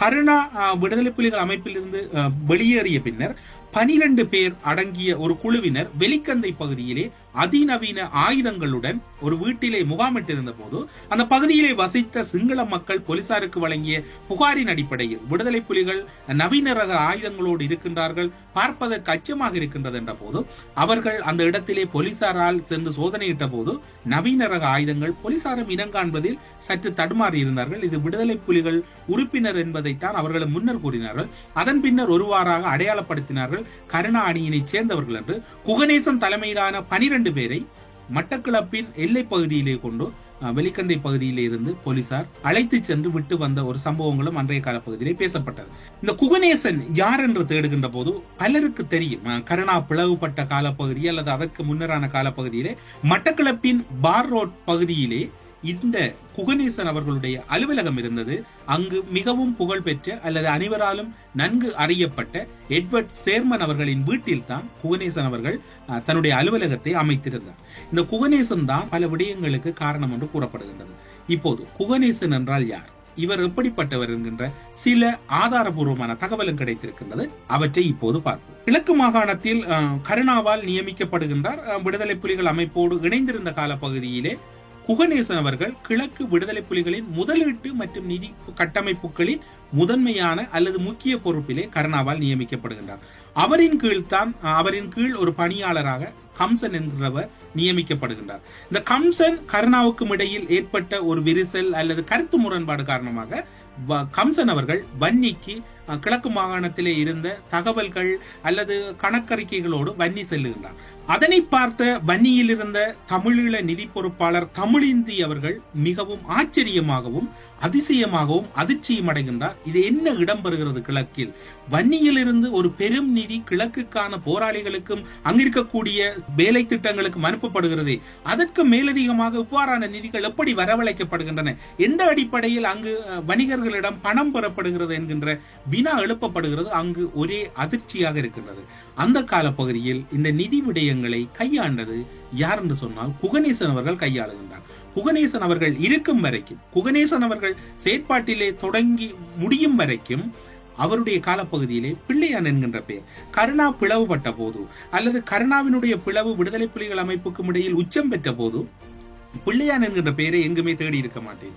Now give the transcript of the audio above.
கருணா விடுதலை புலிகள் அமைப்பிலிருந்து வெளியேறிய பின்னர் 12 பேர் அடங்கிய ஒரு குழுவினர் வெலிக்கந்தை பகுதியிலே அதிநவீன ஆயுதங்களுடன் ஒரு வீட்டிலே முகாமிட்டிருந்த போது அந்த பகுதியிலே வசித்த சிங்கள மக்கள் போலீசாருக்கு வழங்கிய புகாரின் அடிப்படையில் விடுதலை புலிகள் நவீன ரக ஆயுதங்களோடு இருக்கின்றார்கள், பார்ப்பதற்கு அச்சமாக இருக்கின்றது என்ற போது அவர்கள் அந்த இடத்திலே போலீசாரால் சென்று சோதனையிட்ட போது நவீன ரக ஆயுதங்கள் போலீசாரும் இனங்காண்பதில் சற்று தடுமாறி இருந்தார்கள். இது விடுதலை புலிகள் உறுப்பினர் என்பதைத்தான் அவர்கள் முன்னர் கூறினார்கள். அதன் பின்னர் ஒருவாறாக அடையாளப்படுத்தினார்கள் கருணா அணியினை சேர்ந்தவர்கள் என்று. குகணேசன் தலைமையிலான 12 பேரை மட்டக்களப்பின் எல்லை பகுதியிலே கொண்டு வெலிக்கந்தை பகுதியிலே இருந்து போலீசார் அழைத்து சென்று விட்டு வந்த ஒரு சம்பவங்களும் அன்றைய கால பகுதியிலே பேசப்பட்டது. இந்த குகணேசன் யார் என்று தேடுகின்ற போது பலருக்கு தெரியும். கருணா பிளவுபட்ட காலப்பகுதி அல்லது அதற்கு முன்னரான காலப்பகுதியிலே மட்டக்களப்பின் பார் ரோட் பகுதியிலே இந்த குகணேசன் அவர்களுடைய அலுவலகம் இருந்தது. அங்கு மிகவும் புகழ்பெற்ற அல்லது அனைவராலும் நன்கு அறியப்பட்ட எட்வர்ட் சேர்மன் அவர்களின் வீட்டில் தான் குகணேசன் அவர்கள் தன்னுடைய அலுவலகத்தை அமைத்திருந்தார். இந்த குகணேசன் தான் பல விடயங்களுக்கு காரணம் என்று கூறப்படுகின்றது. இப்போது குகணேசன் என்றால் யார், இவர் எப்படிப்பட்டவர் என்கின்ற சில ஆதாரபூர்வமான தகவலும் கிடைத்திருக்கின்றது. அவற்றை இப்போது பார்ப்போம். கிழக்கு மாகாணத்தில் கருணாவால் நியமிக்கப்படுகின்றார். விடுதலை புலிகள் அமைப்போடு இணைந்திருந்த காலப்பகுதியிலே குகணேசன் அவர்கள் கிழக்கு விடுதலை புலிகளின் முதலீட்டு மற்றும் நிதி கட்டமைப்புகளின் முதன்மையான அல்லது முக்கிய பொறுப்பிலே கருணாவால் நியமிக்கப்படுகின்றார். அவரின் கீழ் ஒரு பணியாளராக கம்சன் என்கிறவர் நியமிக்கப்படுகின்றார். இந்த கம்சன் கருணாவுக்கும் இடையில் ஏற்பட்ட ஒரு விரிசல் அல்லது கருத்து முரண்பாடு காரணமாக கம்சன் அவர்கள் வன்னிக்கு கிழக்கு மாகாணத்திலே இருந்த தகவல்கள் அல்லது கணக்கறிக்கைகளோடு வன்னி செல்லுகின்றார். அதனை பார்த்த வன்னியில் இருந்த தமிழீழ நிதி பொறுப்பாளர் தமிழிந்தி அவர்கள் மிகவும் ஆச்சரியமாகவும் அதிசயமாகவும் அதிர்ச்சியும் அடைகின்றார். இது என்ன இடம்பெறுகிறது கிழக்கில்? வன்னியில் இருந்து ஒரு பெரும் நிதி கிழக்குக்கான போராளிகளுக்கும் அங்கிருக்கக்கூடிய வேலை திட்டங்களுக்கும் அனுப்பப்படுகிறது. அதற்கு மேலதிகமாக இவ்வாறான நிதிகள் எப்படி வரவழைக்கப்படுகின்றன, எந்த அடிப்படையில் அங்கு வணிகர்களிடம் பணம் பெறப்படுகிறது என்கின்ற வினா எழுப்பப்படுகிறது. அங்கு ஒரே அதிர்ச்சியாக இருக்கின்றது. அந்த காலப்பகுதியில் இந்த நிதி விடயங்களை கையாண்டது யார் என்று சொன்னால் குகணேசன் அவர்கள் கையாளுகின்றார். குகணேசன் அவர்கள் இருக்கும் வரைக்கும், குகணேசன் அவர்கள் செயற்பாட்டிலே தொடங்கி முடியும் வரைக்கும் அவருடைய காலப்பகுதியிலே பிள்ளையான் என்கின்ற பெயர் கருணா பிளவுபட்ட போது அல்லது கருணாவினுடைய பிளவு விடுதலை புலிகள் அமைப்புக்கும் இடையில் உச்சம் பெற்ற போது பிள்ளையான் என்கின்ற பெயரை எங்குமே தேடி இருக்க மாட்டேன்.